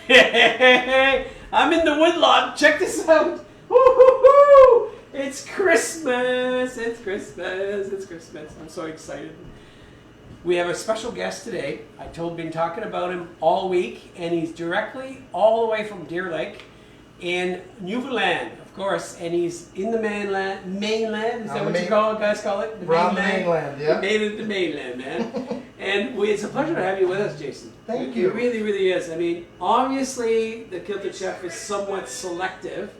Hey, I'm in the woodlot. Check this out. Woo-hoo-hoo! It's Christmas. It's Christmas. It's Christmas. I'm so excited. We have a special guest today. Been talking about him all week, and he's directly all the way from Deer Lake in Newfoundland, of course, and he's in the mainland. Is that what you guys call it? The mainland, yeah. Made it the mainland, man. And it's a pleasure to have you with us, Jason. Thank you. It really, really is. I mean, obviously, the Kilted Chef is somewhat selective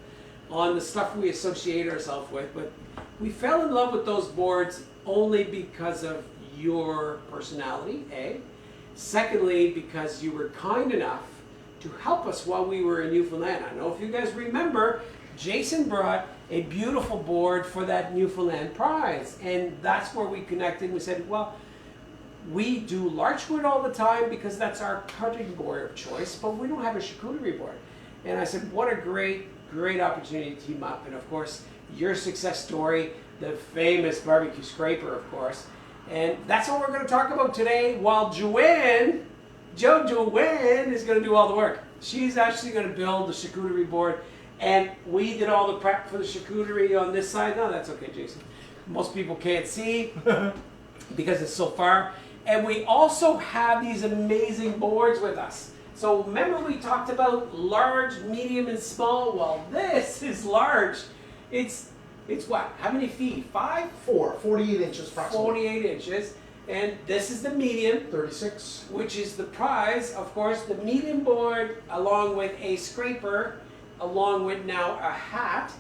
on the stuff we associate ourselves with, but we fell in love with those boards only because of your personality, A. Secondly, because you were kind enough to help us while we were in Newfoundland. I don't know if you guys remember, Jason brought a beautiful board for that Newfoundland prize, and that's where we connected. We said, well, we do larch wood all the time because that's our cutting board of choice, but we don't have a charcuterie board. And I said, what a great opportunity to team up. And of course, your success story, the famous barbecue scraper, of course. And that's what we're going to talk about today, while Joanne is going to do all the work. She's actually going to build the charcuterie board, and we did all the prep for the charcuterie on this side. No, that's okay, Jason. Most people can't see because it's so far. And we also have these amazing boards with us. So remember we talked about large, medium, and small? Well, this is large. It's what? How many feet? 5? 48 inches approximately. 48 inches. And this is the medium. 36. Which is the prize. Of course, the medium board, along with a scraper, along with now a hat.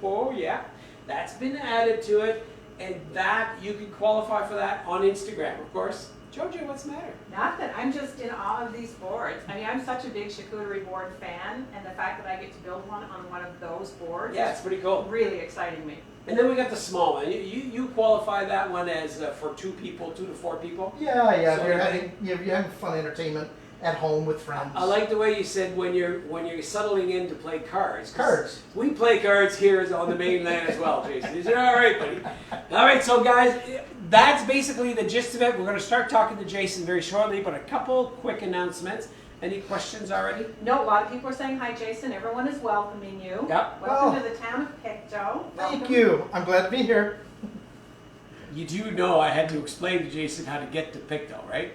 Oh, yeah. That's been added to it. And that, you can qualify for that on Instagram, of course. Jojo, what's the matter? Nothing. I'm just in awe of these boards. I mean, I'm such a big charcuterie board fan, and the fact that I get to build one on one of those boards, Yeah, it's pretty cool. really exciting me. And then we got the small one. You qualify that one as for 2 to 4 people? Yeah. So you're having fun entertainment at home with friends. I like the way you said when you're settling in to play cards. Cards. We play cards here on the mainland as well, Jason. Is it all right, buddy? All right, so guys, that's basically the gist of it. We're going to start talking to Jason very shortly, but a couple quick announcements. Any questions already? No, a lot of people are saying hi, Jason. Everyone is welcoming you. Yep. Welcome to the town of Pickle. Thank you. I'm glad to be here. You do know I had to explain to Jason how to get to Pickle, right?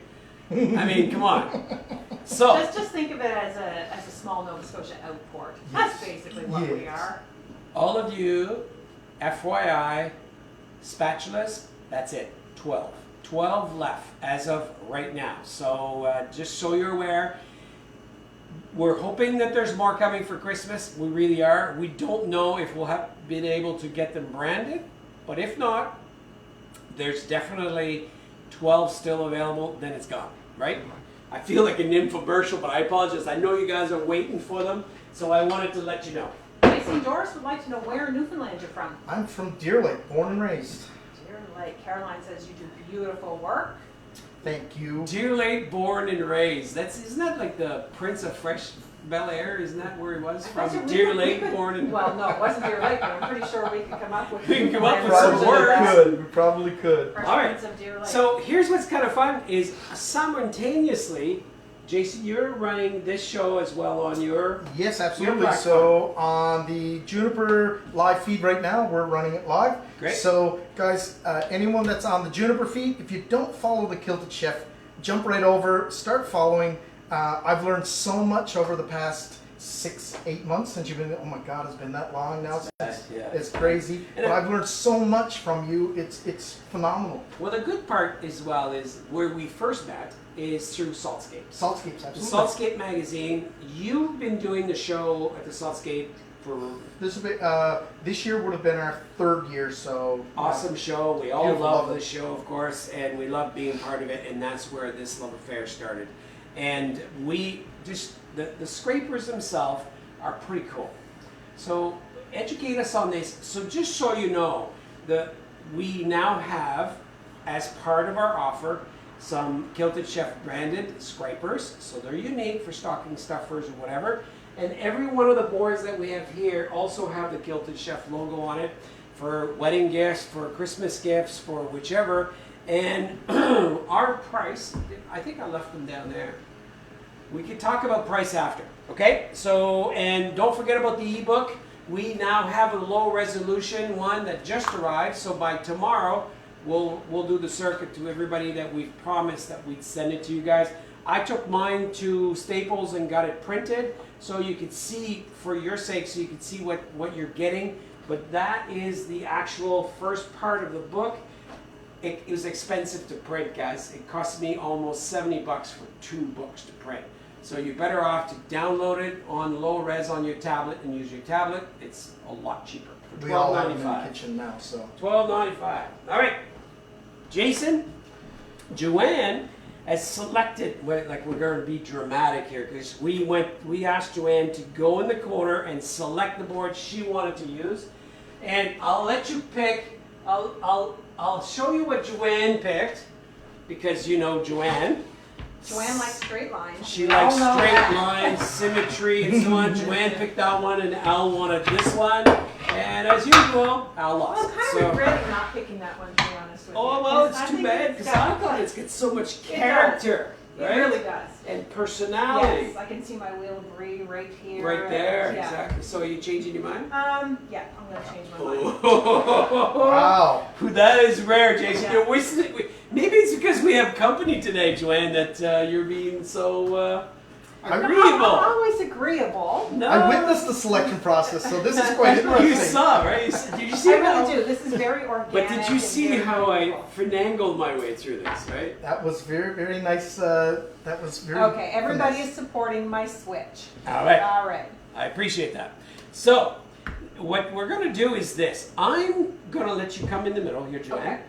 I mean, come on. So Just think of it as a small Nova Scotia outport. That's basically what we are. all of you, FYI, spatulas, that's it, 12. 12 left as of right now. So just so you're aware, we're hoping that there's more coming for Christmas. We really are. We don't know if we'll have been able to get them branded, but if not, there's definitely 12 still available, then it's gone, right? I feel like an infomercial, but I apologize. I know you guys are waiting for them, so I wanted to let you know. Jason, Doris would like to know where in Newfoundland you're from. I'm from Deer Lake, born and raised. Deer Lake. Caroline says you do beautiful work. Thank you. Deer Lake, born and raised. Isn't that like the Prince of Fresh Bel Air? Isn't that where he was from? Deer Lake, born and. Well, no, it wasn't Deer Lake, but I'm pretty sure we could come up with. We can come up with some some words. We probably could. All right. Of Deer Lake. So here's what's kind of fun is simultaneously, Jason, you're running this show as well on your. Yes, absolutely. Your So on the Juniper live feed right now, we're running it live. Great. So guys, anyone that's on the Juniper feed, if you don't follow the Kilted Chef, jump right over, start following. I've learned so much over the past 6-8 months since you've been. Oh my God, it's been that long now. It's crazy. And but I've learned so much from you. It's phenomenal. Well, the good part as well is where we first met is through Saltscape. Saltscape's The absolutely. Saltscape magazine. You've been doing the show at the Saltscape for This year would have been our 3rd year, so awesome show. We all Beautiful, love love the show, of course, and we love being part of it. And that's where this love affair started. And we just the scrapers themselves are pretty cool. So educate us on this. So just so you know, we now have, as part of our offer, some Kilted Chef branded scrapers. So they're unique for stocking stuffers or whatever. And every one of the boards that we have here also have the Kilted Chef logo on it for wedding gifts, for Christmas gifts, for whichever. And our price, I think I left them down there. We can talk about price after. Okay? So, and don't forget about the ebook. We now have a low resolution one that just arrived. So by tomorrow, we'll do the circuit to everybody that we've promised that we'd send it to you guys. I took mine to Staples and got it printed so you could see, for your sake, so you could see what you're getting. But that is the actual first part of the book. It was expensive to print, guys. It cost me almost $70 for 2 books to print. So you're better off to download it on low res on your tablet and use your tablet. It's a lot cheaper. We all have it in the kitchen now, so. $12.95. All right. Jason, Joanne has selected, like we're going to be dramatic here, because we asked Joanne to go in the corner and select the board she wanted to use. And I'll let you pick. I'll show you what Joanne picked, because you know Joanne. Joanne likes straight lines. She likes straight lines, symmetry, and so on. Joanne picked that one, and Al wanted this one. And as usual, Al lost. Well, I'm kind of regretting not picking that one, to be honest with you. Oh, well, it's I too think bad, it's because I got- thought it's got so much character, It right? really does. And personality. Yes, I can see my wheel of brie right here. Right there, Yeah. exactly. So are you changing your mind? Yeah, I'm gonna change my mind. Wow. That is rare, Jason. Yeah. You're wasting it. Maybe it's because we have company today, Joanne, that you're being so I'm agreeable. always agreeable. No. I witnessed the selection process, so this is quite You interesting. saw, right? Did you see I how? really do. This is very organic. But did you and see very how I beautiful. finagled my way through this, right? That was very, very nice. That was very. Okay, everybody finesse. is supporting my switch. All right. All right. I appreciate that. So, what we're going to do is this. I'm going to let you come in the middle here, Joanne. Okay.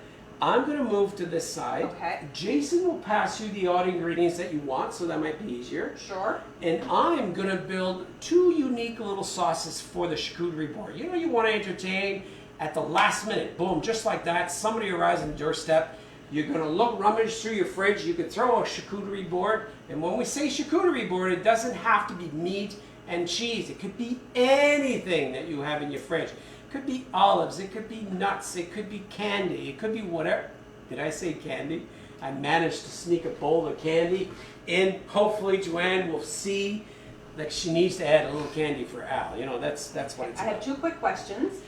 I'm going to move to this side. Okay. Jason will pass you the odd ingredients that you want, so that might be easier. Sure. And I'm going to build 2 unique little sauces for the charcuterie board. You know, you want to entertain at the last minute. Boom, just like that. Somebody arrives on the doorstep. You're going to rummage through your fridge. You can throw a charcuterie board. And when we say charcuterie board, it doesn't have to be meat and cheese. It could be anything that you have in your fridge. It could be olives. It could be nuts. It could be candy. It could be whatever. Did I say candy? I managed to sneak a bowl of candy in. Hopefully, Joanne will see that she needs to add a little candy for Al. You know, that's what it's I about. have 2 quick questions.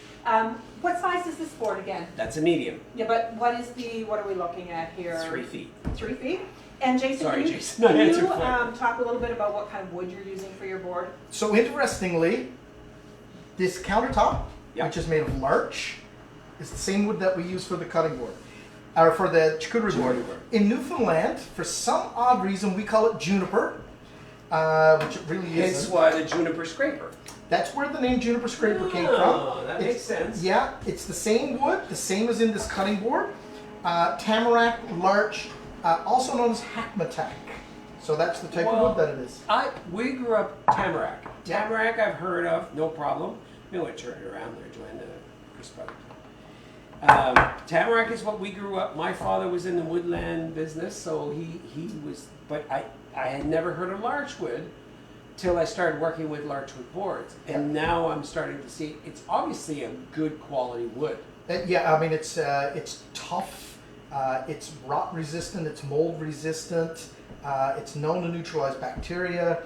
What size is this board again? That's a medium. Yeah, but what are we looking at here? 3 feet. 3 feet? And Jason, Sorry, can you, Jason. can Answer you quick. talk a little bit about what kind of wood you're using for your board? So interestingly, this countertop, Yeah. which is made of larch, is the same wood that we use for the cutting board, or for the charcuterie board. Charcuterie board. In Newfoundland, for some odd reason, we call it juniper, which it really Hence is. why the juniper scraper. That's where the name juniper scraper came Oh, from. that It's- makes sense. Yeah, it's the same wood, the same as in this cutting board. Tamarack, larch, also known as hackmatack. So that's the type of wood that it is. We grew up Tamarack. Yeah. Tamarack I've heard of, no problem. You know what, turn it around there, Joanne, Chris Tamarack is what we grew up. My father was in the woodland business, so he was, but I had never heard of larchwood till I started working with larchwood boards. And now I'm starting to see it's obviously a good quality wood. Yeah, I mean it's tough, it's rot resistant, it's mold resistant, it's known to neutralize bacteria.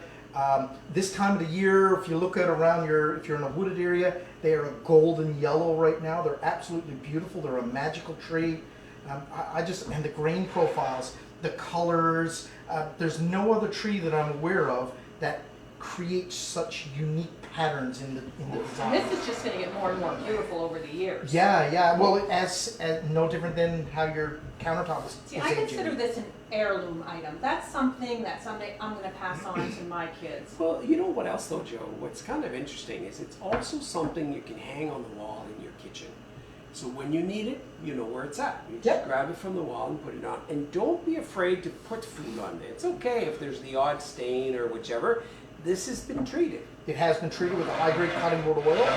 This time of the year, if you look at around if you're in a wooded area, they are a golden yellow right now. They're absolutely beautiful. They're a magical tree. And the grain profiles, the colors. There's no other tree that I'm aware of that creates such unique patterns in the design. And this is just going to get more and more beautiful over the years. Yeah. Well, as no different than how your countertop is See, I aging. consider this an heirloom item. That's something that someday I'm going to pass on to my kids. Well, you know what else though, Joe? What's kind of interesting is it's also something you can hang on the wall in your kitchen. So when you need it, you know where it's at. You just grab it from the wall and put it on. And don't be afraid to put food on there. It's okay if there's the odd stain or whichever. This has been treated. It has been treated with a high-grade cutting board oil,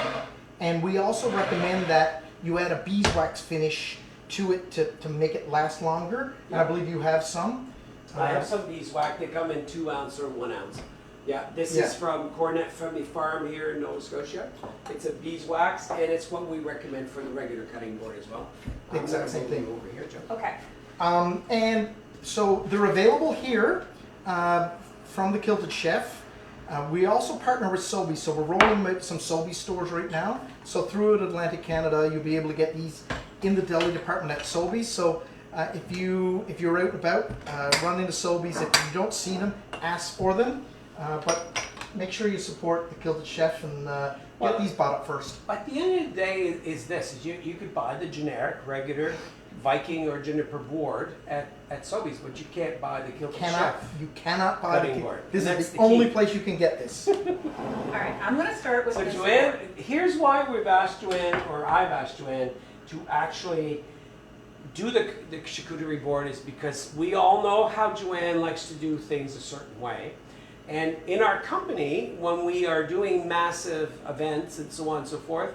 and we also recommend that you add a beeswax finish to it to make it last longer. And I believe you have some. I have some beeswax. They come in 2 ounce or 1 ounce. Yeah, this Yeah. is from Cornet Family Farm here in Nova Scotia. It's a beeswax, and it's what we recommend for the regular cutting board as well. Exact same thing. Over here, Joe. Okay. And so they're available here from the Kilted Chef. We also partner with Sobeys, so we're rolling out some Sobeys stores right now. So throughout Atlantic Canada, you'll be able to get these in the deli department at Sobeys. So if you're out and about, run into Sobeys. If you don't see them, ask for them. But make sure you support the Kilted Chef and get these bought up first. At the end of the day, is you could buy the generic, regular Viking or Juniper board at Sobeys, but you can't buy the Kilted Chef. You cannot buy cutting the board. This And is that's the the only key. place you can get this. All right, I'm gonna start with So this Joanne, board. here's why we've asked Joanne, or I've asked Joanne, to actually do the charcuterie board is because we all know how Joanne likes to do things a certain way. And in our company, when we are doing massive events and so on and so forth,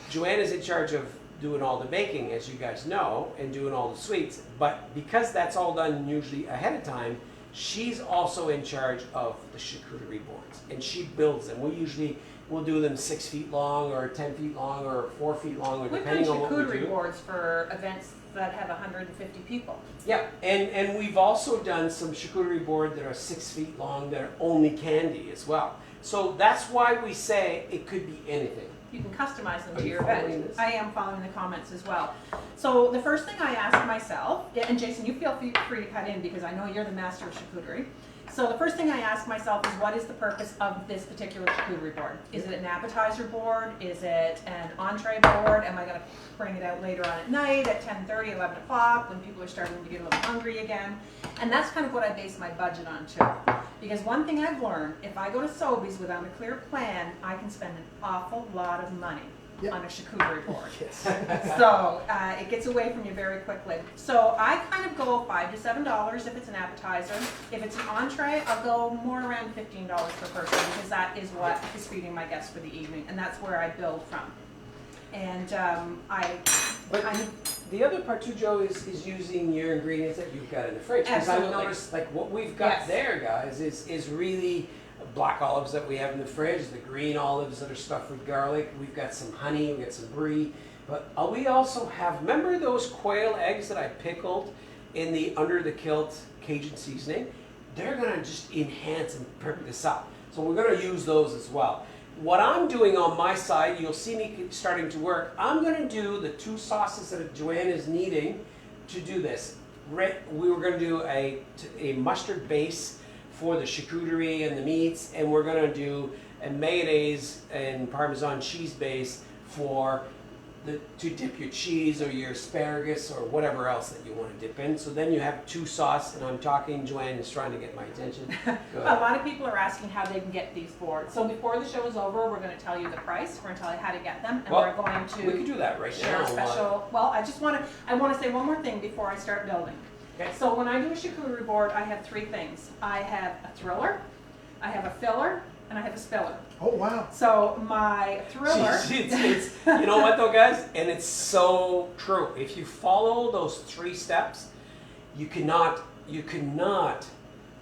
Joanne is in charge of doing all the baking, as you guys know, and doing all the sweets. But because that's all done usually ahead of time, she's also in charge of the charcuterie boards, and she builds them. We'll do them 6 feet long, or 10 feet long, or 4 feet long, or We've done depending on what we charcuterie do. boards for events that have 150 people. Yeah, and we've also done some charcuterie board that are 6 feet long that are only candy as well. So that's why we say it could be anything. You can customize them Are to you your following event. this? I am following the comments as well. So the first thing I ask myself, and Jason, you feel free to cut in because I know you're the master of charcuterie. So the first thing I ask myself is, what is the purpose of this particular charcuterie board? Is it an appetizer board? Is it an entree board? Am I going to bring it out later on at night at 10:30, 11 o'clock when people are starting to get a little hungry again? And that's kind of what I base my budget on too. Because one thing I've learned, if I go to Sobeys without a clear plan, I can spend an awful lot of money Yep. on a charcuterie board. Yes. So it gets away from you very quickly. So I kind of go $5 to $7 if it's an appetizer. If it's an entree, I'll go more around $15 per person because that is what is feeding my guests for the evening, and that's where I build from. And The other part too, Joe, is using your ingredients that you've got in the fridge. Because I've Absolutely. noticed, like, what we've got Yes. there, guys, is really black olives that we have in the fridge, the green olives that are stuffed with garlic. We've got some honey, we've got some brie. But we also have, remember those quail eggs that I pickled in the under the kilt Cajun seasoning? They're gonna just enhance and perk this up. So we're gonna use those as well. What I'm doing on my side, you'll see me starting to work. I'm gonna do the 2 sauces that Joanne is needing to do this. We were gonna do a mustard base for the charcuterie and the meats, and we're gonna do a mayonnaise and Parmesan cheese base for to dip your cheese or your asparagus or whatever else that you want to dip in. So then you have 2 sauce, and I'm talking, Joanne is trying to get my attention. Go a ahead. lot of people are asking how they can get these boards. So before the show is over, we're going to tell you the price. We're going to tell you how to get them, and Well, we're going to We could do that right share now. a special. Well, I want to say one more thing before I start building. Okay. So when I do a charcuterie board, I have 3 things. I have a thriller, I have a filler, and I have a spiller. Oh wow. So my thriller. It's you know what though, guys, and it's so true. If you follow those 3 steps, you cannot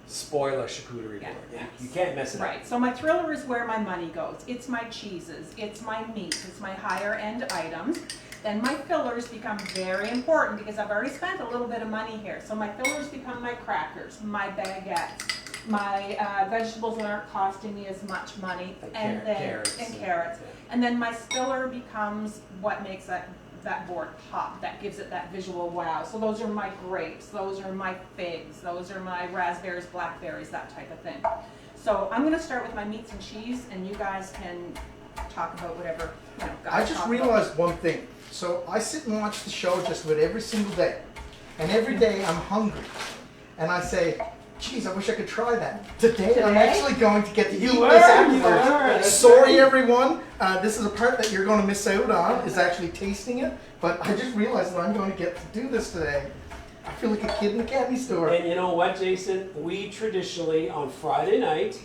spoil a charcuterie board. Yeah. You can't mess it up. Right, so my thriller is where my money goes. It's my cheeses, it's my meat, it's my higher end items. Then my fillers become very important because I've already spent a little bit of money here. So my fillers become my crackers, my baguettes, my vegetables that aren't costing me as much money, Like and then carrots. carrots. And then my spiller becomes what makes that board pop, that gives it that visual wow. So those are my grapes, those are my figs, those are my raspberries, blackberries, that type of thing. So I'm gonna start with my meats and cheese, and you guys can talk about whatever, guys I just talk about. realized one thing. So I sit and watch the show just about every single day. And every day I'm hungry. And I say, geez, I wish I could try that. Today I'm actually going to get to eat this were. afterwards. Sorry everyone, this is a part that you're going to miss out on, is actually tasting it. But I just realized that I'm going to get to do this today. I feel like a kid in a candy store. And you know what, Jason? We traditionally, on Friday night,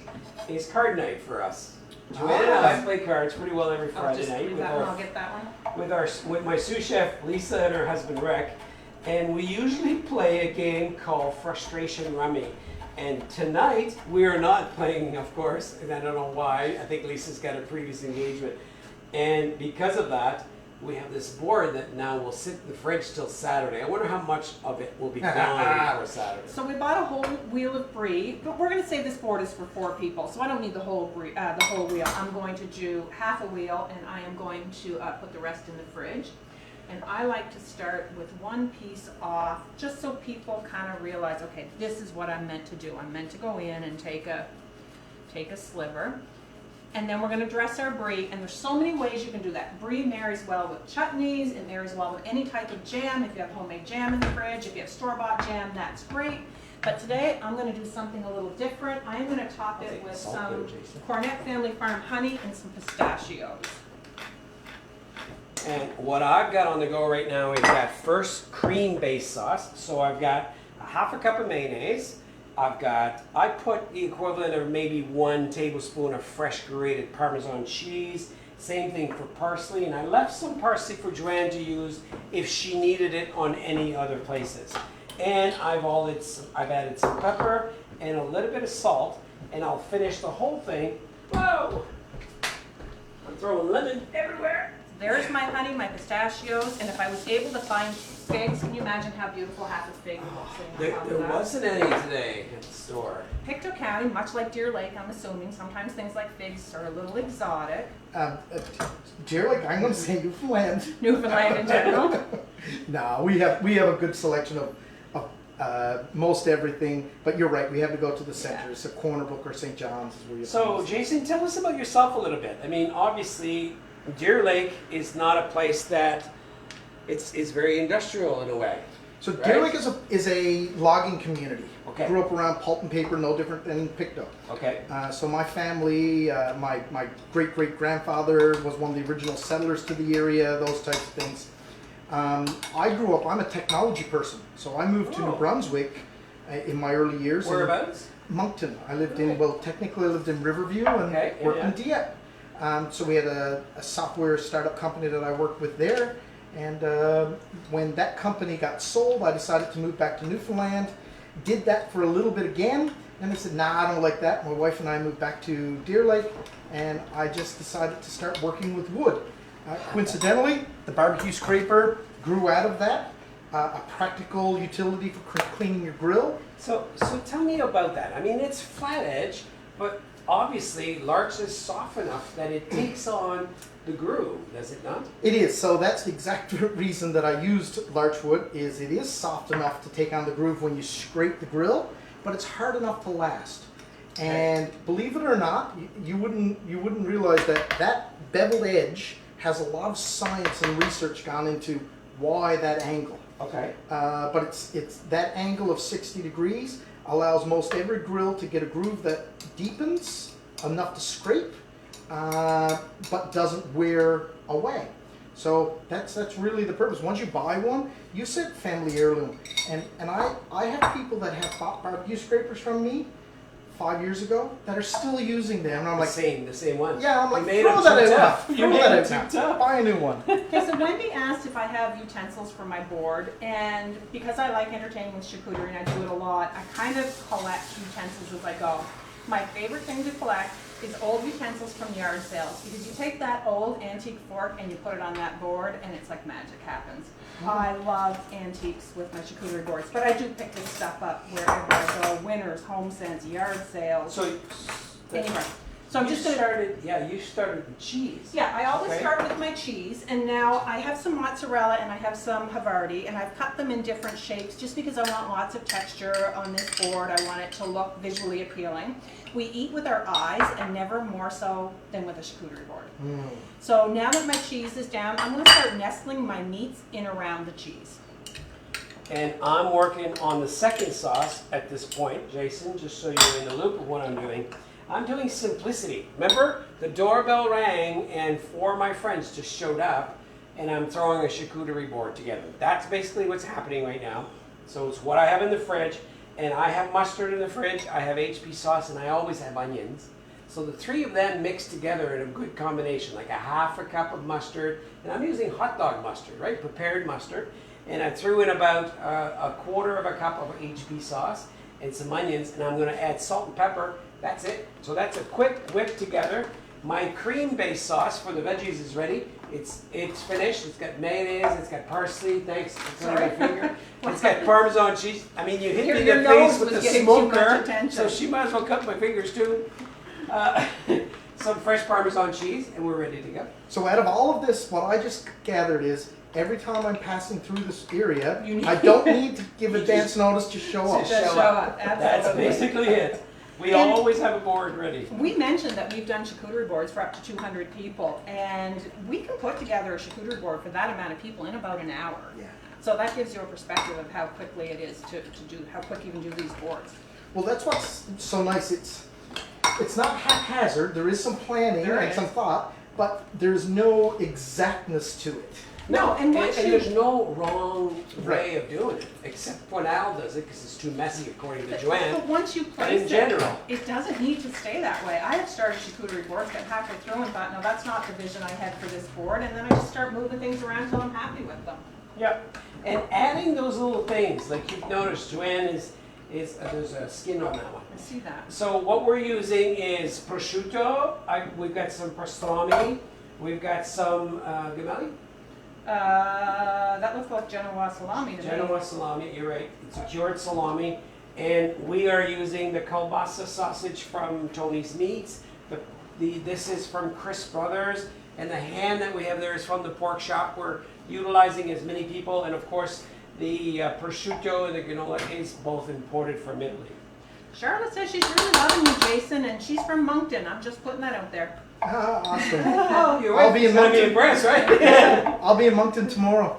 is card night for us. Joanne and I play cards pretty well every I'll Friday just night leave with that one, I'll our get that one. with my sous chef Lisa and her husband Rick, and we usually play a game called Frustration Rummy. And tonight we are not playing, of course, and I don't know why. I think Lisa's got a previous engagement, and because of that, we have this board that now will sit in the fridge till Saturday. I wonder how much of it will be gone for Saturday. So we bought a whole wheel of brie, but we're going to say this board is for 4 people, so I don't need the whole wheel. I'm going to do half a wheel, and I am going to put the rest in the fridge. And I like to start with one piece off, just so people kind of realize, okay, this is what I'm meant to do. I'm meant to go in and take a sliver. And then we're going to dress our brie, and there's so many ways you can do that. Brie marries well with chutneys, it marries well with any type of jam. If you have homemade jam in the fridge, if you have store-bought jam, that's great. But today, I'm going to do something a little different. I am going to top it with some Cornet Family Farm honey and some pistachios. And what I've got on the go right now is that first cream-based sauce. So I've got a half a cup of mayonnaise. I put the equivalent of maybe 1 tablespoon of fresh grated Parmesan cheese. Same thing for parsley, and I left some parsley for Joanne to use if she needed it on any other places. And I've added some pepper and a little bit of salt, and I'll finish the whole thing. Whoa! I'm throwing lemon everywhere. There's my honey, my pistachios, and if I was able to find figs, can you imagine how beautiful half a fig would look? There wasn't any today at the store. Pictou County, much like Deer Lake, I'm assuming, sometimes things like figs are a little exotic. Deer Lake, I'm going to say Newfoundland. Newfoundland in general. No, we have a good selection of most everything, but you're right, we have to go to the center. It's a Corner Brook or St. John's is where you So, Jason, tell us about yourself a little bit. I mean, obviously, Deer Lake is not a place that it's very industrial in a way. So right? Deer Lake is a logging community. Okay. Grew up around pulp and paper, no different than Pictou. Okay. So my family, my great-great-grandfather was one of the original settlers to the area, those types of things. I grew up, I'm a technology person, so I moved to New Brunswick in my early years. Whereabouts? Moncton. I lived technically I lived in Riverview and worked in Dieppe. So we had a software startup company that I worked with there. And when that company got sold, I decided to move back to Newfoundland. Did that for a little bit again. And I said, nah, I don't like that. My wife and I moved back to Deer Lake. And I just decided to start working with wood. Coincidentally, the barbecue scraper grew out of that. A practical utility for cleaning your grill. So tell me about that. I mean, it's flat edge, but obviously larch is soft enough that it takes on the groove, does it not? It is. So that's the exact reason that I used larch wood. Is it is soft enough to take on the groove when you scrape the grill, but it's hard enough to last. And believe it or not, you wouldn't realize that beveled edge has a lot of science and research gone into why that angle. Okay. But it's that angle of 60 degrees allows most every grill to get a groove that deepens enough to scrape, but doesn't wear away. So that's really the purpose. Once you buy one, you said family heirloom, and I have people that have bought barbecue scrapers from me 5 years ago that are still using them, and I'm like, the same one. yeah, I'm like, You made throw them that too out. tough. Throw You made that them out too now. tough. Buy a new one. Okay, so Wendy asked if I have utensils for my board, and because I like entertaining with charcuterie and I do it a lot, I kind of collect utensils as I go. My favorite thing to collect is old utensils from yard sales, because you take that old antique fork and you put it on that board and it's like magic happens. I love antiques with my charcuterie boards, but I do pick this stuff up wherever I go. Winners, home sense, yard sales, So anywhere. So I'm just gonna you started with cheese. Yeah, I always Okay. start with my cheese, and now I have some mozzarella and I have some Havarti, and I've cut them in different shapes just because I want lots of texture on this board. I want it to look visually appealing. We eat with our eyes and never more so than with a charcuterie board. So now that my cheese is down, I'm going to start nestling my meats in around the cheese. And I'm working on the second sauce at this point, Jason, just so you're in the loop of what I'm doing. I'm doing simplicity. Remember, the doorbell rang and 4 of my friends just showed up and I'm throwing a charcuterie board together. That's basically what's happening right now. So it's what I have in the fridge, and I have mustard in the fridge, I have HP sauce, and I always have onions. So the 3 of them mixed together in a good combination, like a half a cup of mustard, and I'm using hot dog mustard, right? Prepared mustard. And I threw in about a quarter of a cup of HP sauce and some onions, and I'm going to add salt and pepper. That's it. So that's a quick whip together. My cream-based sauce for the veggies is ready. It's finished. It's got mayonnaise. It's got parsley. Thanks for cutting my finger. It's got Parmesan cheese. I mean, you hit me in Your the nose face with was the getting too much smoker, attention. so she might as well cut my fingers too. Some fresh Parmesan cheese, and we're ready to go. So out of all of this, what I just gathered is every time I'm passing through this area, I don't need to give advance notice, just show up. Just show up, That's absolutely. basically it. We And- always have a board ready. We mentioned that we've done charcuterie boards for up to 200 people, and we can put together a charcuterie board for that amount of people in about an hour. Yeah. So that gives you a perspective of how quickly it is to do, how quick you can do these boards. Well, that's what's so nice. It's not haphazard. There is some planning There and is. some thought, but there's no exactness to it. No, and once you- there's no wrong Right. way of doing it, except when Al does it, because it's too messy according to But Joanne. once you But place in general. it doesn't need to stay that way. I have started charcuterie boards, got halfway through and thought, no, that's not the vision I had for this board, and then I just start moving things around until I'm happy with them. Yep. And adding those little things, like you've noticed, Joanne is there's a skin on that one. I see that. So what we're using is prosciutto. We've got some pastrami. We've got some gemelli. That looks like Genoa salami to me. Genoa salami, you're right. It's a cured salami. And we are using the kielbasa sausage from Tony's Meats. This is from Chris Brothers. And the ham that we have there is from the pork shop. We're utilizing as many people. And of course, the prosciutto and the granola is both imported from Italy. Charlotte says she's really loving you, Jason, and she's from Moncton. I'm just putting that out there. Ah, awesome. Oh, you're I'll be in gonna be Moncton. impressed, right? I'll be in Moncton tomorrow.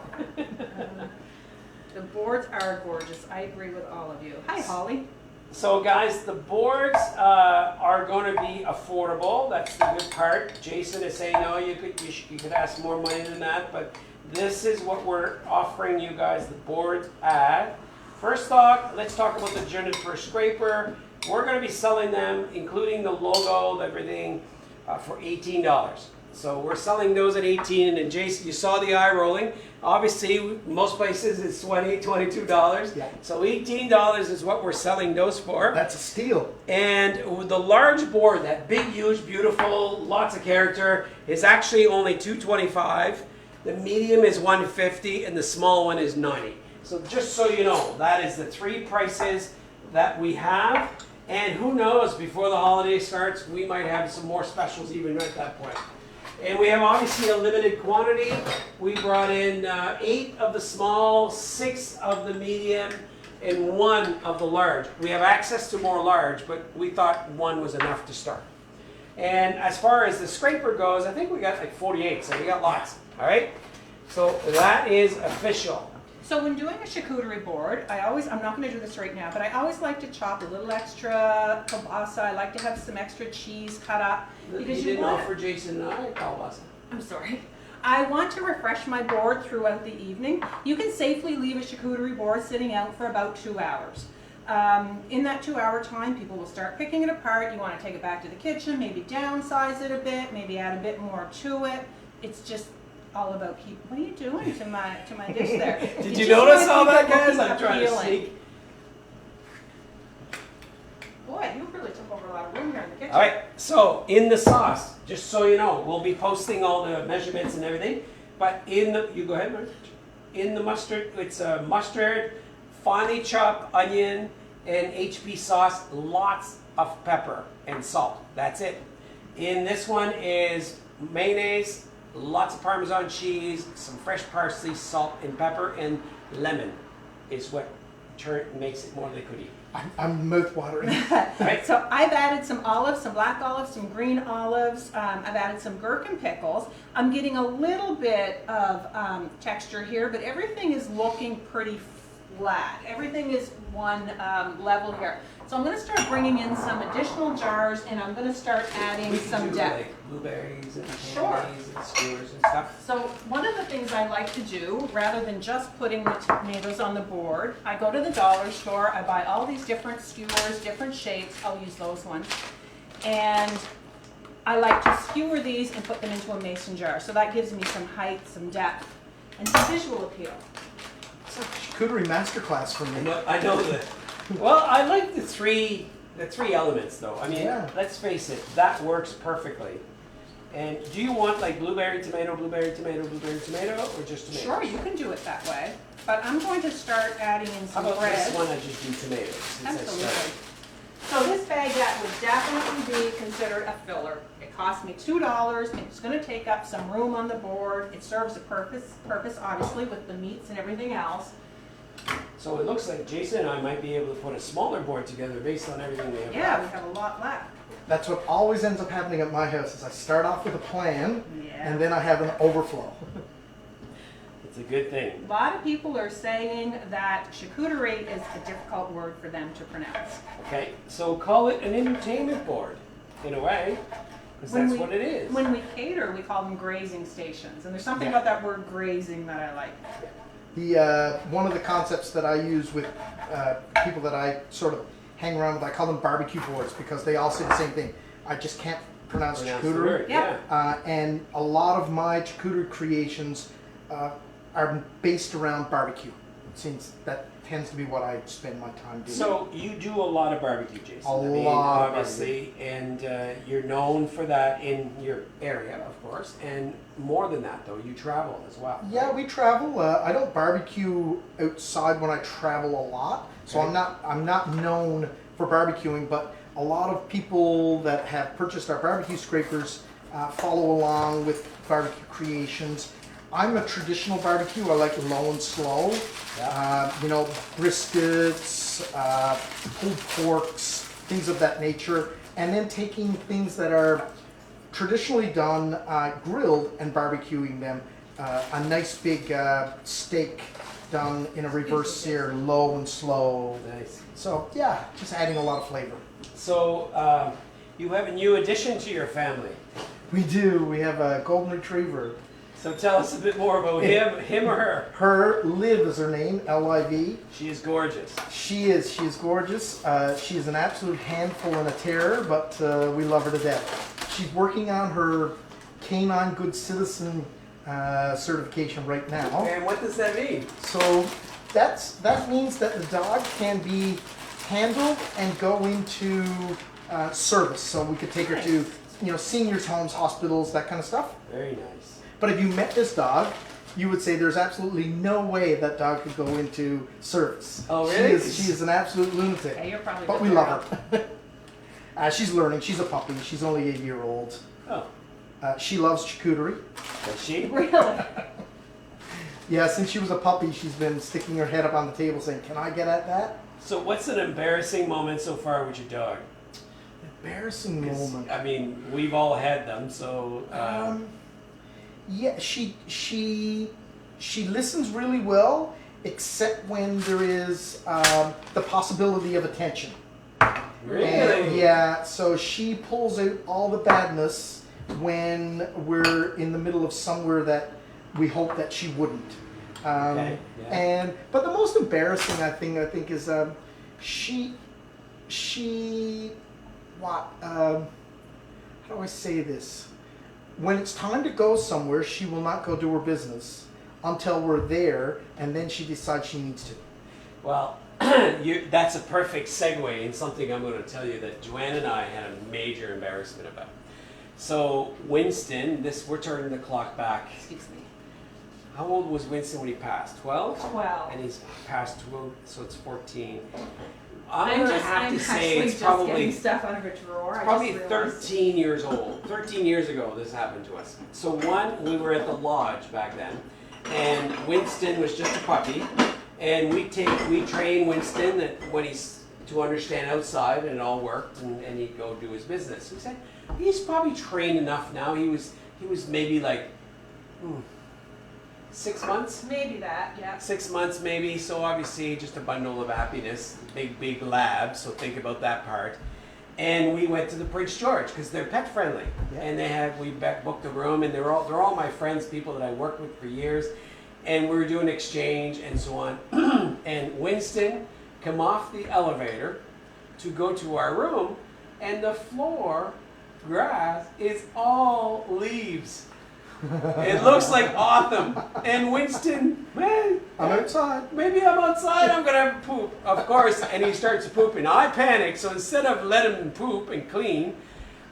The boards are gorgeous. I agree with all of you. Hi, Holly. So guys, the boards are going to be affordable. That's the good part. Jason is saying, no, you could ask more money than that, but this is what we're offering you guys the boards at. First off, let's talk about the Juniper scraper. We're going to be selling them, including the logo, everything, for $18. So we're selling those at $18, and Jason, you saw the eye rolling. Obviously, most places it's $20, $22. Yeah. So $18 is what we're selling those for. That's a steal. And with the large board, that big, huge, beautiful, lots of character, is actually only $225. The medium is $150, and the small one is $90. So just so you know, that is the three prices that we have. And who knows, before the holiday starts, we might have some more specials even at that point. And we have obviously a limited quantity. We brought in 8 of the small, 6 of the medium, and 1 of the large. We have access to more large, but we thought 1 was enough to start. And as far as the scraper goes, I think we got like 48, so we got lots, all right? So that is official. So when doing a charcuterie board, I'm not going to do this right now, but I always like to chop a little extra kielbasa. I like to have some extra cheese cut up. You Because didn't want- offer Jason and I kielbasa. I'm sorry. I want to refresh my board throughout the evening. You can safely leave a charcuterie board sitting out for about 2 hours. In that 2-hour time, people will start picking it apart. You want to take it back to the kitchen, maybe downsize it a bit, maybe add a bit more to it. It's just all about what are you doing to my dish there? Did It's you just notice wanna all keep that, it guys? looking I'm trying to appealing. sneak. Boy, you really took over a lot of room here in the kitchen. All right, so in the sauce, just so you know, we'll be posting all the measurements and everything, but you go ahead, Mark. In the mustard, it's a mustard, finely chopped onion, and HB sauce, lots of pepper and salt. That's it. In this one is mayonnaise, lots of Parmesan cheese, some fresh parsley, salt, and pepper, and lemon is what makes it more liquidy. I'm mouth-watering. Right? So I've added some olives, some black olives, some green olives. I've added some gherkin pickles. I'm getting a little bit of texture here, but everything is looking pretty flat. Everything is one level here. So I'm going to start bringing in some additional jars, and I'm going to start adding We some can do depth. like blueberries and Sure. candies and skewers and stuff. So one of the things I like to do, rather than just putting the tomatoes on the board, I go to the dollar store, I buy all these different skewers, different shapes, I'll use those ones, and I like to skewer these and put them into a mason jar. So that gives me some height, some depth, and some visual appeal. It's like a charcuterie masterclass for me. I know that. Well, I like the three elements though. I mean, Yeah. let's face it, that works perfectly. And do you want like blueberry tomato, blueberry tomato, blueberry tomato, or just tomato? Sure, you can do it that way. But I'm going to start adding in How some about bread. this one? I just do tomatoes. Since I Absolutely. started. So this baguette would definitely be considered a filler. It cost me $2. It's going to take up some room on the board. It serves a purpose obviously with the meats and everything else. So it looks like Jason and I might be able to put a smaller board together based on everything we have. Yeah, we left. have a lot left. That's what always ends up happening at my house is I start off with a plan Yeah. and then I have an overflow. It's a good thing. A lot of people are saying that charcuterie is a difficult word for them to pronounce. Okay, so call it an entertainment board, in a way, because When that's we- what it is. When we cater, we call them grazing stations. And there's something Yeah. about that word grazing that I like. The one of the concepts that I use with people that I sort of hang around with, I call them barbecue boards because they all say the same thing. I just can't pronounce Pronounce the charcuterie. word, Yeah. And a lot of my charcuterie creations are based around barbecue. It seems that tends to be what I spend my time doing. So you do a lot of barbecue, Jason. A lot of obviously, and you're known for that in your area, of course. And more than that, though, you travel as well. Yeah, we travel. I don't barbecue outside when I travel a lot, so Okay. I'm not known for barbecuing. But a lot of people that have purchased our barbecue scrapers follow along with barbecue creations. I'm a traditional barbecue. I like low and slow. Yeah. You know, briskets, pulled porks, things of that nature, and then taking things that are traditionally done grilled and barbecuing them. A nice big steak done in a reverse sear, low and slow. Nice. So yeah, just adding a lot of flavor. So you have a new addition to your family. We do. We have a golden retriever. So tell us a bit more about him or her. Her, Liv is her name, L-I-V. She is gorgeous. She is gorgeous. She is an absolute handful and a terror, but we love her to death. She's working on her Canine Good Citizen certification right now. And what does that mean? So that means that the dog can be handled and go into service. So we could take her to, you know, seniors' homes, hospitals, that kind of stuff. Very nice. But if you met this dog, you would say there's absolutely no way that dog could go into service. Oh, really? She is an absolute lunatic. Yeah, you're probably But good we for love her. She's learning. She's a puppy. She's only 8 years old. Oh, She loves charcuterie. does she? Really? Yeah, since she was a puppy, she's been sticking her head up on the table saying, "Can I get at that?" So what's an embarrassing moment so far with your dog? Embarrassing 'Cause, moment. I mean, we've all had them, so... Yeah, she listens really well, except when there is the possibility of attention. really? And, yeah, so she pulls out all the badness when we're in the middle of somewhere that we hope that she wouldn't. Okay, yeah. But the most embarrassing think is how do I say this? When it's time to go somewhere, she will not go do her business until we're there, and then she decides she needs to. Well, that's a perfect segue in something I'm going to tell you that Joanne and I had a major embarrassment about. So Winston, we're turning the clock back. Excuse me. How old was Winston when he passed? 12? 12. And he's past 12, so it's 14. I'm going to have to say it's probably getting stuff out of a drawer. probably I just realized. 13 years old. 13 years ago this happened to us. So we were at the lodge back then, and Winston was just a puppy, and we train Winston that when he's to understand outside, and it all worked, and he'd go do his business. We said he's probably trained enough now. He was maybe like 6 months. Maybe that, yeah. 6 months maybe, so obviously just a bundle of happiness, big lab, so think about that part. And we went to the Prince George because they're pet friendly, Yeah. and we booked a room, and they're all my friends, people that I worked with for years, and we were doing exchange and so on. And Winston come off the elevator to go to our room, and the floor grass is all leaves. It looks like autumn. And Winston, man, I'm outside. maybe I'm outside, I'm gonna have a poop. Of course, and he starts pooping. I panic, so instead of letting him poop and clean,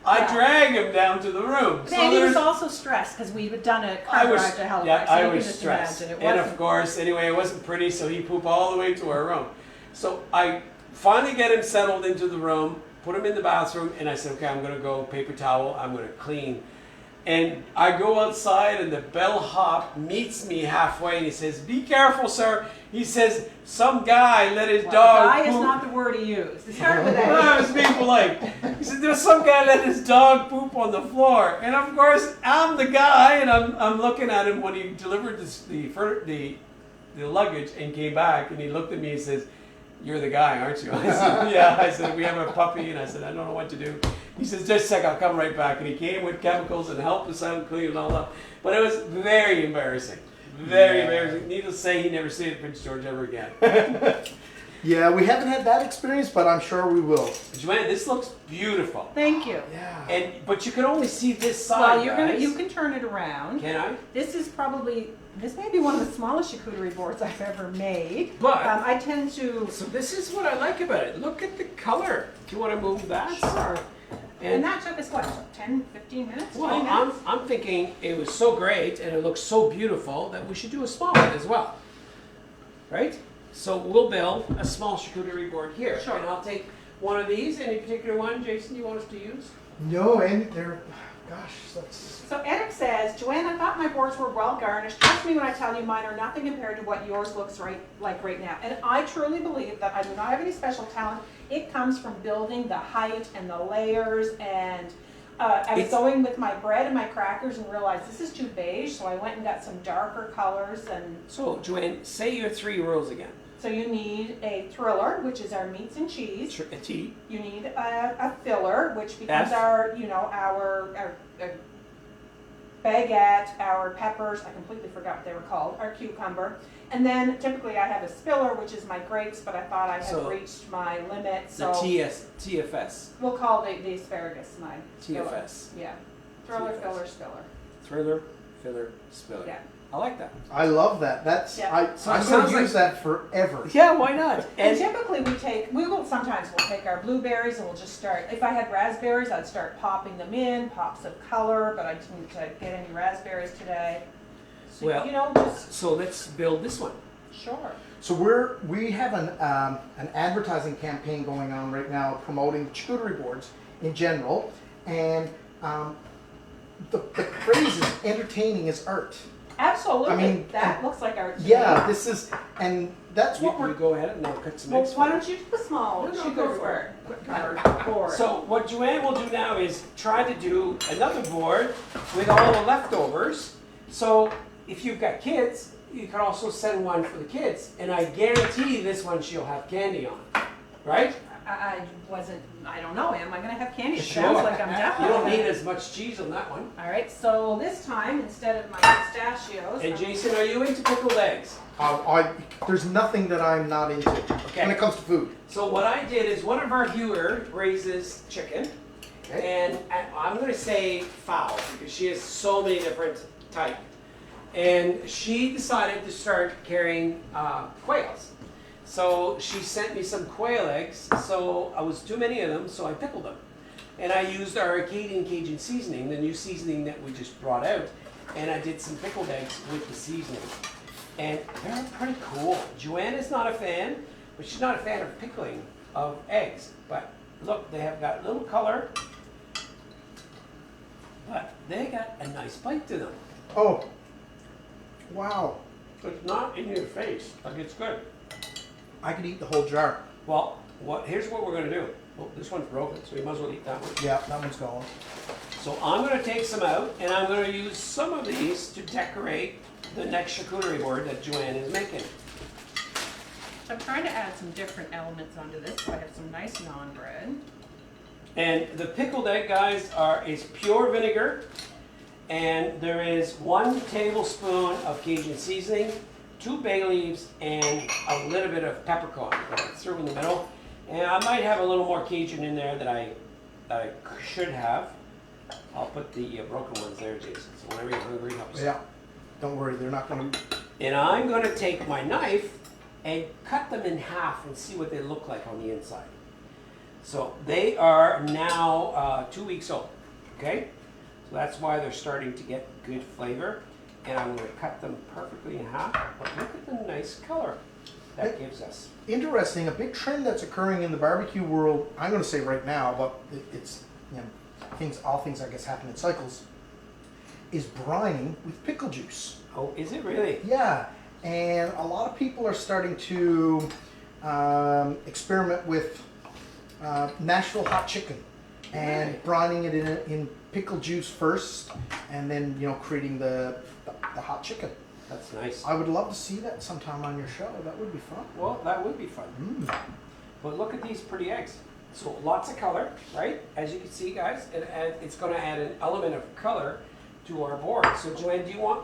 I Yeah. drag him down to the room. But So Andy was there's- also stressed because we had done a I car was, ride to Halifax. yeah, so I you can was just stressed. imagine. It And wasn't. of course, anyway, it wasn't pretty, so he pooped all the way to our room. So I finally get him settled into the room, put him in the bathroom, and I said, okay, I'm gonna go paper towel, I'm gonna clean. And I go outside and the bellhop meets me halfway and he says, be careful, sir. He says, some guy let his Well, dog guy is poop. not the word he used. Start with Well, I that. was being polite. He said, there's some guy let his dog poop on the floor. And of course, I'm the guy, and I'm looking at him when he delivered the luggage and came back, and he looked at me and says, you're the guy, aren't you? I said, yeah. I said, we have a puppy, and I said, I don't know what to do. He says, just a sec, I'll come right back. And he came with chemicals and helped us out clean and all that. But it was very embarrassing. Very embarrassing. Needless to say, he never stayed at Prince George ever again. Yeah, we haven't had that experience, but I'm sure we will. Joanne, this looks beautiful. Thank you. Yeah. But you can only see this side, Well, guys. you can turn it around. Can I? This may be one of the smallest charcuterie boards I've ever made. But- I tend to. So this is what I like about it. Look at the color. Do you want to move that? Sure. And And that took us what, 10, 15 minutes? well, 20 minutes? I'm thinking it was so great and it looks so beautiful that we should do a small one as well. Right? So we'll build a small charcuterie board here. Sure. And I'll take one of these. Any particular one, Jason, you want us to use? No, and they're, gosh, that's. So Eric says, Joanne, I thought my boards were well garnished. Trust me when I tell you mine are nothing compared to what yours looks like right now. And I truly believe that I do not have any special talent. It comes from building the height and the layers. And I was going with my bread and my crackers and realized this is too beige. So I went and got some darker colors. And So, Joanne, say your 3 rules again. so you need a thriller, which is our meats and cheese. A T. You need a filler, which becomes F. our baguette, our peppers, I completely forgot what they were called, our cucumber. And then typically I have a spiller, which is my grapes, but I thought I had So- reached my limit, The so TFS. we'll call the asparagus my spiller. TFS. Yeah. Thriller, TFS. filler, spiller. Thriller, filler, spiller. Yeah. I like that. I love that. That's Yeah. So I'm it going sounds to use like- that forever. Yeah, why not? And typically sometimes we'll take our blueberries and we'll just start, if I had raspberries, I'd start popping them in, pops of color, but I didn't get any raspberries today. So, Well- just, So let's build this one. sure. So we have an advertising campaign going on right now promoting charcuterie boards in general, and the phrase is entertaining is art. Absolutely. I mean, that looks like our. Yeah, this is, and that's what You we're. go ahead and I'll cut some Well, eggs. why for you. don't you do the small? No, She go goes for for board. So what Joanne will do now is try to do another board with all the leftovers. So if you've got kids, you can also send one for the kids. And I guarantee this one she'll have candy on. Right? I don't know, am I gonna have candy? It Sure. sounds like I'm You definitely. don't need as much cheese on that one. All right, so this time, instead of my pistachios. And Jason, are you into pickled eggs? There's nothing that I'm not into when it comes to food. So what I did is one of our viewers raises chicken. Okay. And I'm going to say fowl because she has so many different types. And she decided to start carrying quails. So she sent me some quail eggs. So I was too many of them, so I pickled them. And I used our Acadian Cajun seasoning, the new seasoning that we just brought out. And I did some pickled eggs with the seasoning. And they're pretty cool. Joanne is not a fan, but she's not a fan of pickling of eggs. But look, they have got little color. But they got a nice bite to them. Oh, wow! It's not in your face. Like it's good. I could eat the whole jar. Well, here's what we're going to do. Oh, this one's broken, so we might as well eat that one. Yeah, that one's gone. So I'm going to take some out, and I'm going to use some of these to decorate the next charcuterie board that Joanne is making. I'm trying to add some different elements onto this, so I have some nice naan bread. And the pickled egg, guys, is pure vinegar, and there is 1 tablespoon of Cajun seasoning, 2 bay leaves, and a little bit of peppercorn that I threw in the middle. And I might have a little more Cajun in there that I should have. I'll put the broken ones there, Jason. So whenever you're hungry, help us. Yeah, don't worry, they're not going to. And I'm going to take my knife and cut them in half and see what they look like on the inside. So they are now 2 weeks old, okay? So that's why they're starting to get good flavor. And I'm going to cut them perfectly in half. But look at the nice color that gives us. Interesting, a big trend that's occurring in the barbecue world, I'm going to say right now, but it's, you know, all things I guess happen in cycles, is brining with pickle juice. Oh, is it really? Yeah, and a lot of people are starting to experiment with Nashville hot chicken and brining it in pickle juice first, and then, you know, creating the hot chicken. That's nice. I would love to see that sometime on your show. That would be fun. Well, that would be fun. But look at these pretty eggs. So lots of color, right? As you can see, guys, it's going to add an element of color to our board. So Joanne, do you want?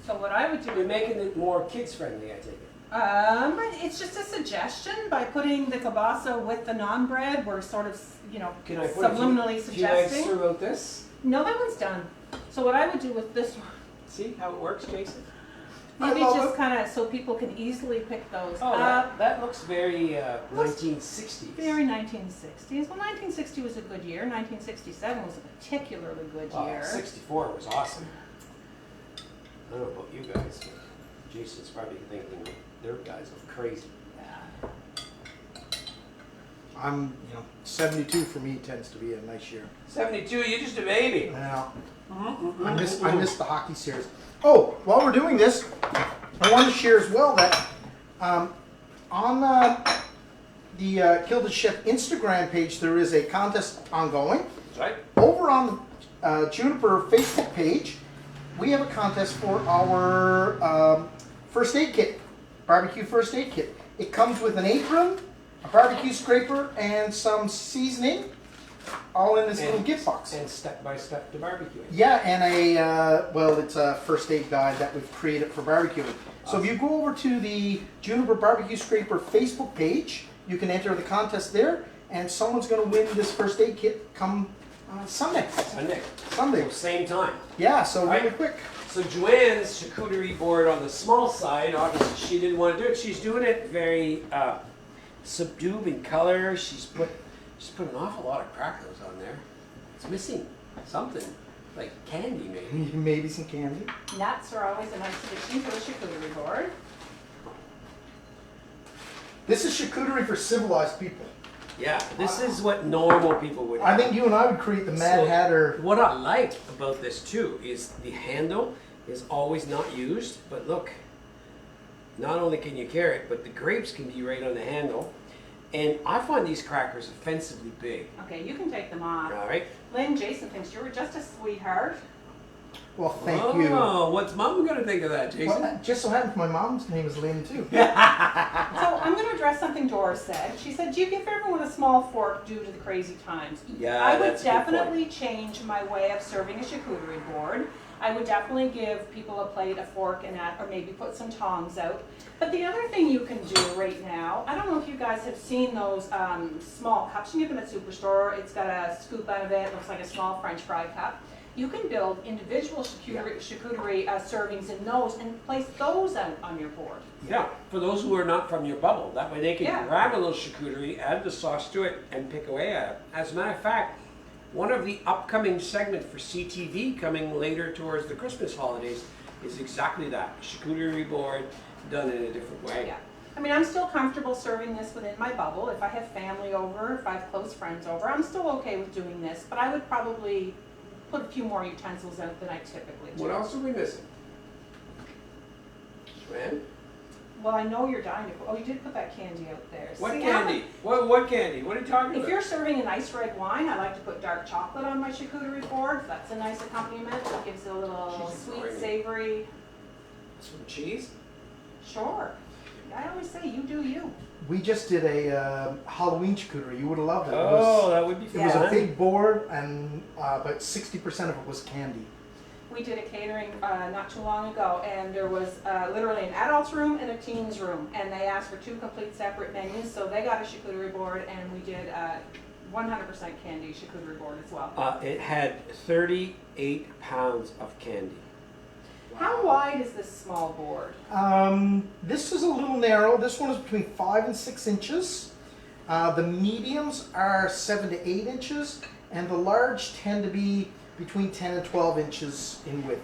So what I would do, You're making it more kids friendly, I take it. it's just a suggestion. By putting the kielbasa with the naan bread, we're sort of, you know, Can I put subliminally a few eggs suggesting. throughout this? No, that one's done. So what I would do with this one, See how it works, Jason? maybe I love just it. kind of so people can easily pick those Oh, up. that looks very 1960s. Very 1960s. Well, 1960 was a good year. 1967 was a particularly good Oh, year. 64 was awesome. I don't know about you guys, but Jason's probably thinking their guys are crazy. I'm, you know, 72 for me tends to be a nice year. 72, you're just a baby. Now, I miss the hockey series. Oh, while we're doing this, I want to share as well that on the Kilted Chef Instagram page, there is a contest ongoing. That's right. Over on the Juniper Facebook page, we have a contest for our first aid kit, barbecue first aid kit. It comes with an apron, a barbecue scraper, and some seasoning, all in this little gift box. And step by step to barbecuing. Yeah, and it's a first aid guide that we've created for barbecuing. So if you go over to the Juniper Barbecue Scraper Facebook page, you can enter the contest there, and someone's going to win this first aid kit come Sunday. Sunday. Same time. Yeah, so really Right. quick. So Joanne's charcuterie board on the small side, obviously she didn't want to do it. She's doing it very subdued in color. She's put an awful lot of crackers on there. It's missing something, like candy maybe. Maybe some candy. Nuts are always a nice addition to a charcuterie board. This is charcuterie for civilized people. Yeah, this is what normal people would I have. think you and I would create the Mad So, Hatter. What I like about this too is the handle is always not used, but look, not only can you carry it, but the grapes can be right on the handle. And I find these crackers offensively big. Okay, you can take them off. All right. Lynn, Jason thinks you were just a sweetheart. Well, thank you. Oh, what's Mom gonna think of that, Jason? Well, just so happens my mom's name is Lynn too. So I'm going to address something Doris said. She said, "Do you give everyone a small fork due to the crazy times?" Yeah, I would that's a good point. definitely change my way of serving a charcuterie board. I would definitely give people a plate, a fork, and or maybe put some tongs out. But the other thing you can do right now, I don't know if you guys have seen those small cups. You can get them at Superstore. It's got a scoop out of it. It looks like a small French fry cup. You can build individual charcuterie servings in those and place those out on your board. Yeah, for those who are not from your bubble, that way they can Yeah. grab a little charcuterie, add the sauce to it, and pick away at it. As a matter of fact, one of the upcoming segments for CTV coming later towards the Christmas holidays is exactly that, charcuterie board done in a different way. Yeah. I mean, I'm still comfortable serving this within my bubble. If I have family over, if I have close friends over, I'm still okay with doing this, but I would probably put a few more utensils out than I typically do. What else are we missing? Joanne? Well, I know you're dying to put, oh, you did put that candy out there. What See, candy? What candy? What are you talking If about? you're serving a nice red wine, I like to put dark chocolate on my charcuterie board. That's a nice accompaniment. It gives it a little She's sweet, ignoring me. savory. Some cheese? Sure. I always say, you do you. We just did a Halloween charcuterie. You would have loved it. Oh, that would be It fun. was a big board, and about 60% of it was candy. We did a catering not too long ago, and there was literally an adults room and a teens room, and they asked for two complete separate menus, so they got a charcuterie board, and we did 100% candy charcuterie board as well. It had 38 pounds of candy. How wide is this small board? This is a little narrow. This one is between 5 and 6 inches. The mediums are 7 to 8 inches, and the large tend to be between 10 and 12 inches in width.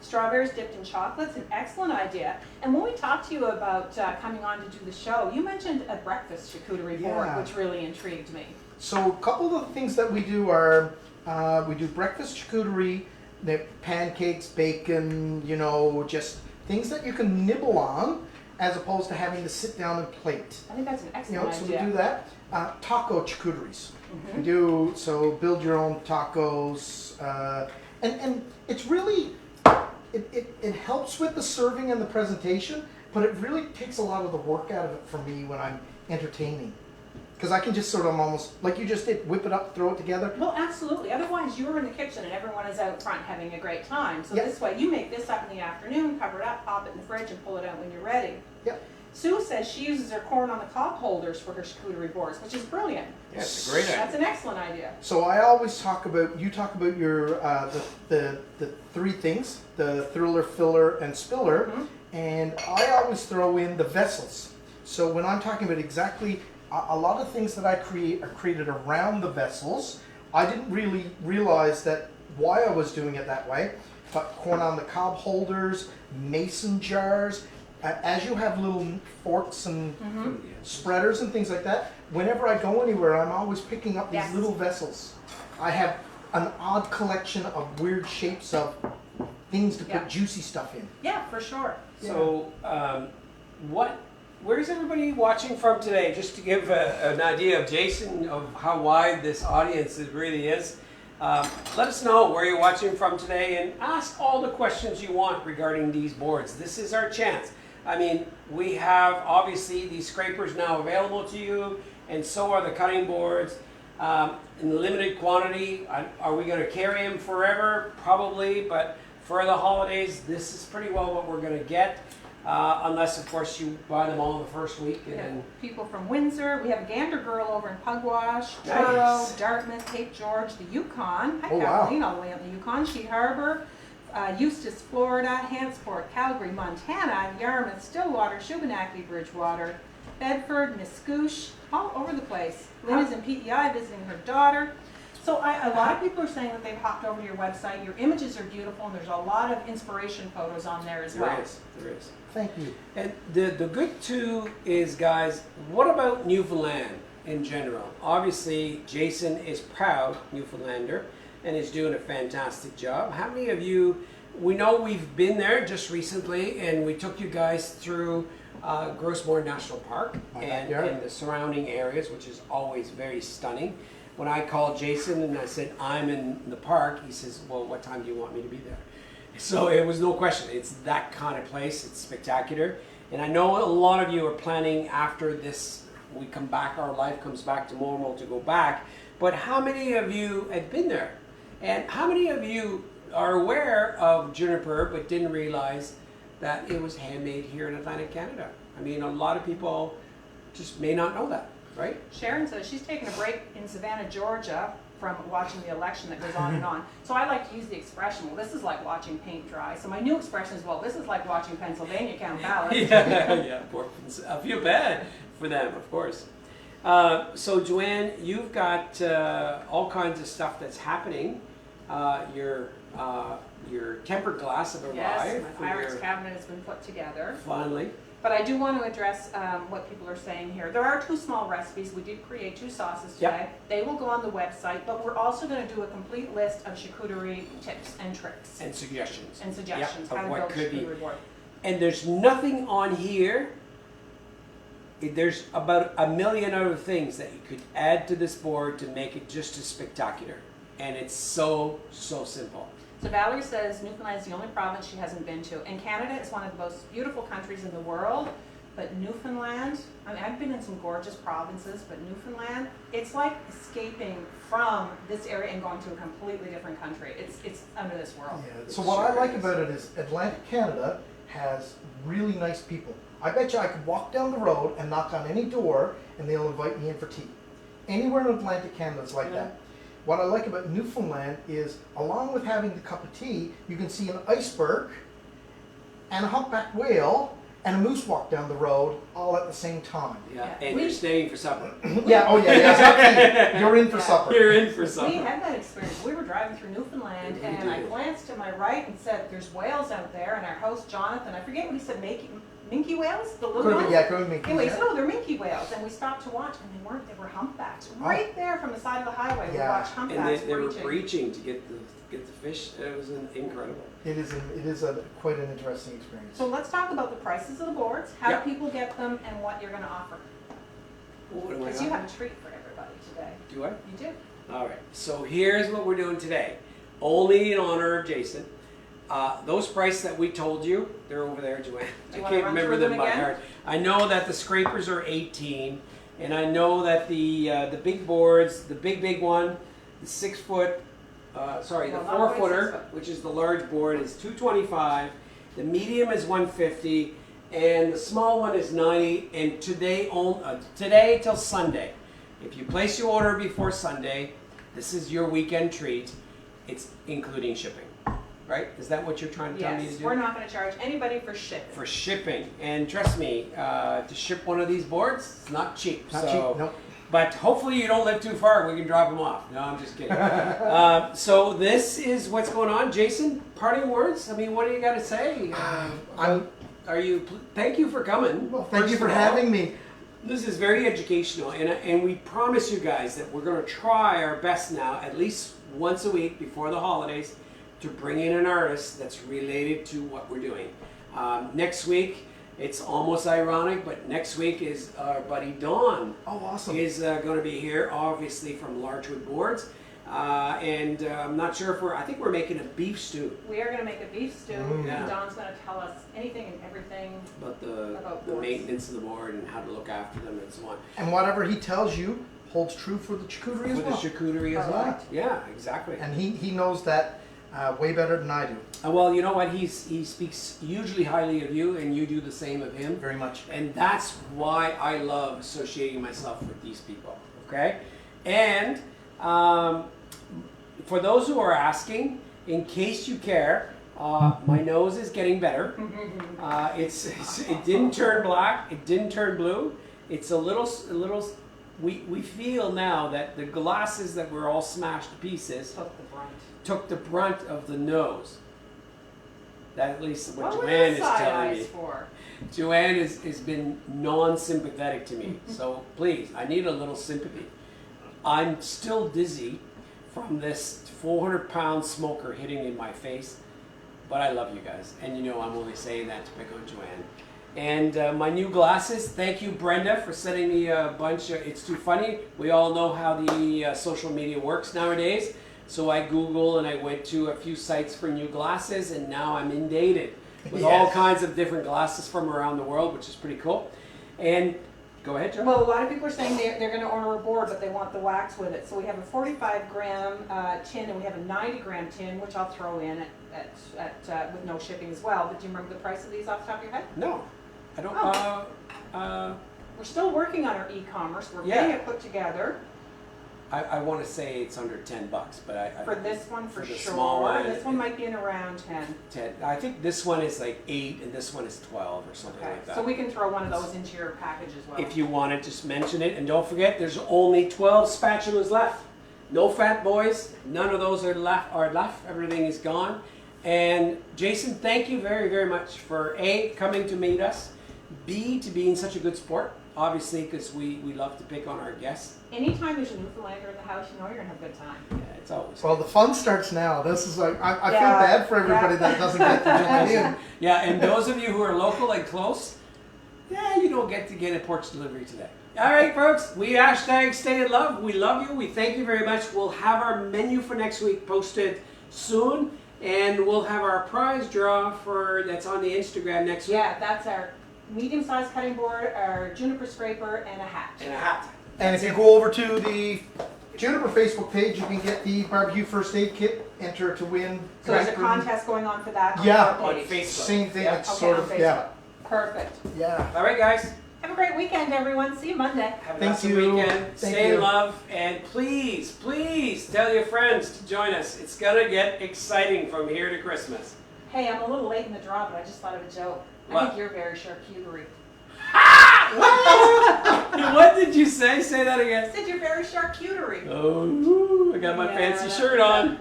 Strawberries dipped in chocolate's an excellent idea. And when we talked to you about coming on to do the show, you mentioned a breakfast charcuterie board, Yeah. which really intrigued me. So a couple of the things that we do are, we do breakfast charcuterie, the pancakes, bacon, you know, just things that you can nibble on, as opposed to having to sit down and plate. I think that's an You excellent know, so idea. we do that. Taco charcuteries. Mhm. We do, so build your own tacos. And it's really, it helps with the serving and the presentation, but it really takes a lot of the work out of it for me when I'm entertaining. Because I can just sort of almost, like you just did, whip it up, throw it together. Well, absolutely. Otherwise, you're in the kitchen and everyone is out front having a great time. So Yep. this way, you make this up in the afternoon, cover it up, pop it in the fridge, and pull it out when you're ready. Yep. Sue says she uses her corn on the cob holders for her charcuterie boards, which is brilliant. Yeah, it's a great idea. That's an excellent idea. So I always talk about, you talk about your, the three things, the thriller, filler, and spiller, Mhm. and I always throw in the vessels. So when I'm talking about exactly, a lot of things that I create are created around the vessels. I didn't really realize that why I was doing it that way, but corn on the cob holders, mason jars, as you have little forks and Mhm. spreaders and things like that, whenever I go anywhere, I'm always picking up these Yes. little vessels. I have an odd collection of weird shapes of things to put Yeah. juicy stuff in. Yeah, for sure. So, where's everybody watching from today? Just to give an idea of Jason, of how wide this audience really is. Let us know where you're watching from today and ask all the questions you want regarding these boards. This is our chance. I mean, we have obviously these scrapers now available to you, and so are the cutting boards in limited quantity. Are we going to carry them forever? Probably, but for the holidays, this is pretty well what we're going to get. Unless, of course, you buy them all in the first week. And We have then, people from Windsor. We have a Gander Girl over in Pugwash, Nice. Truro, Dartmouth, Cape George, the Yukon. Hi, Oh, wow. Kathleen, all the way out in the Yukon. Sheet Harbor, Eustis, Florida, Hantsport, Calgary, Montana, Yarmouth, Stillwater, Shubenacadie, Bridgewater, Bedford, Niscouche, all over the place. Lynn is in PEI visiting her daughter. So a lot of people are saying that they've hopped over to your website. Your images are beautiful, and there's a lot of inspiration photos on there as well. there is. Thank you. And the good too is, guys, what about Newfoundland in general? Obviously, Jason is proud Newfoundlander and is doing a fantastic job. How many of you, we know we've been there just recently, and we took you guys through Grossmore National Park My and backyard. the surrounding areas, which is always very stunning. When I called Jason and I said, I'm in the park, he says, well, what time do you want me to be there? So it was no question. It's that kind of place. It's spectacular. And I know a lot of you are planning after this, we come back, our life comes back to normal, to go back. But how many of you had been there? And how many of you are aware of juniper but didn't realize that it was handmade here in Atlantic Canada? I mean, a lot of people just may not know that, right? Sharon says she's taking a break in Savannah, Georgia from watching the election that goes on and on. So I like to use the expression, well, this is like watching paint dry. So my new expression is, well, this is like watching Pennsylvania count ballots. Yeah, poor, I feel bad for them, of course. So Joanne, you've got all kinds of stuff that's happening. Your tempered glass have arrived. Yes, for my Pyrex your- cabinet has been put together. Finally. But I do want to address what people are saying here. There are 2 small recipes. We did create 2 sauces Yep. today. They will go on the website, but we're also going to do a complete list of charcuterie tips and tricks And suggestions. and suggestions Yep, how of to what build a could be. charcuterie board. And there's nothing on here. There's about 1 million other things that you could add to this board to make it just as spectacular. And it's so simple. So Valerie says Newfoundland is the only province she hasn't been to. And Canada is one of the most beautiful countries in the world. But Newfoundland, I mean, I've been in some gorgeous provinces, but Newfoundland, it's like escaping from this area and going to a completely different country. It's under this world. Yeah. So what I like about it is Atlantic Canada has really nice people. I bet you I could walk down the road and knock on any door and they'll invite me in for tea. Anywhere in Atlantic Canada is like that. What I like about Newfoundland is, along with having the cup of tea, you can see an iceberg and a humpback whale and a moose walk down the road all at the same time. Yeah, Yeah. and you're staying for supper. Yeah, oh yeah, yeah. You're in for supper. You're in for We supper. had that experience. We were driving through Newfoundland, We and I did. glanced to my right and said, "There's whales out there." And our host Jonathan, I forget what he said, minke whales, the little Could ones. be, yeah, could be. Anyway, he said, "Oh, they're minke whales," and we stopped to watch, and they weren't. They were humpbacks, right there from the side of the highway. We Yeah. watched And humpbacks they were breaching. breaching to get the fish. It was incredible. It is quite an interesting experience. So let's talk about the prices of the boards, how Yeah. people get them, and what you're going to offer. What do I Because you got? have a treat for everybody today. Do I? You do. All right, so here's what we're doing today. Only in honor of Jason. Those prices that we told you, they're over there, Joanne. Do I you wanna can't run remember through them them by again? heart. I know that the scrapers are 18, and I know that the big boards, the big one, the 6 foot, the Well, not 4 quite footer, 6 foot. which is the large board, is 225. The medium is 150, and the small one is 90. And today till Sunday, if you place your order before Sunday, this is your weekend treat. It's including shipping, right? Is that what you're trying to tell me to Yes, do? we're not going to charge anybody for shipping. For shipping, and trust me, to ship one of these boards, it's not cheap. Not so, cheap, nope. But hopefully you don't live too far. We can drop them off. No, I'm just kidding. So this is what's going on, Jason. Parting words. I mean, what do you got to say? Thank you for coming. Well, thank you first for of all. having me. This is very educational, and we promise you guys that we're going to try our best now, at least once a week before the holidays, to bring in an artist that's related to what we're doing. Next week, it's almost ironic, but next week is our buddy Dawn Oh, awesome. is going to be here, obviously from Larchwood Boards, and I'm not sure if I think we're making a beef stew. We are going to make a beef stew, Yeah. and Don's going to tell us anything and everything. About About the boards. maintenance of the board and how to look after them and so on. And whatever he tells you holds true for the charcuterie as For the well. charcuterie as well. Right. Yeah, exactly. And he knows that way better than I do. Well, you know what? He speaks hugely highly of you, and you do the same of him. Very much. And that's why I love associating myself with these people. Okay? And for those who are asking, in case you care, my nose is getting better. It didn't turn black. It didn't turn blue. It's a little. We feel now that the glasses that were all smashed to pieces took the brunt of the nose. That at least what Joanne is telling me. For? Joanne has been non-sympathetic to me, so please, I need a little sympathy. I'm still dizzy from this 400-pound smoker hitting in my face, but I love you guys, and you know I'm only saying that to pick on Joanne. And my new glasses, thank you Brenda for sending me a bunch of, it's too funny, we all know how the social media works nowadays. So I Googled and I went to a few sites for new glasses, and now I'm inundated with all Yes. kinds of different glasses from around the world, which is pretty cool. And go ahead, Joe. Well, a lot of people are saying they're going to order a board, but they want the wax with it. So we have a 45-gram tin, and we have a 90-gram tin, which I'll throw in with no shipping as well. But do you remember the price of these off the top of your head? No, I don't. Oh. We're still working on our e-commerce. We're Yeah. getting it put together. I want to say it's under $10, but I For this one, for the sure. small one, This one might be in around 10. 10. I think this one is like 8, and this one is 12 or something Okay, like that. so we can throw one of those into your package as well. If you want to just mention it, and don't forget, there's only 12 spatulas left. No fat boys. None of those are left. Everything is gone. And Jason, thank you very, very much for A, coming to meet us, B, to being such a good sport, obviously, because we love to pick on our guests. Anytime there's a Newfoundlander in the house, you know you're going to have a good time. Yeah, it's always Well, the fun starts now. This is like, I feel Yeah. bad for everybody that doesn't get to join in. Yeah, and those of you who are local and close, yeah, you don't get to get a porch delivery today. All right, folks, we hashtag stay in love. We love you. We thank you very much. We'll have our menu for next week posted soon, and we'll have our prize draw that's on the Instagram next week. Yeah, that's our medium-sized cutting board, our juniper scraper, and a hat. And a hat. And if you go over to the Juniper Facebook page, you can get the barbecue first aid kit, enter to win. So there's a Blackburn. contest going on for that on Yeah. our On page. Facebook. Same thing, Yeah. it's Okay, sort on of, Facebook. yeah. Perfect. Yeah. All right, guys. Have a great weekend, everyone. See you Monday. Have a Thank awesome you. weekend. Thank Stay you. in love. And please, please tell your friends to join us. It's going to get exciting from here to Christmas. Hey, I'm a little late in the draw, but I just thought of a joke. I What? think you're very charcuterie. What did you say? Say that I again. said you're very charcuterie. Oh, I got my Yeah, fancy that's shirt good. on.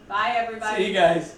Bye, everybody. See you guys.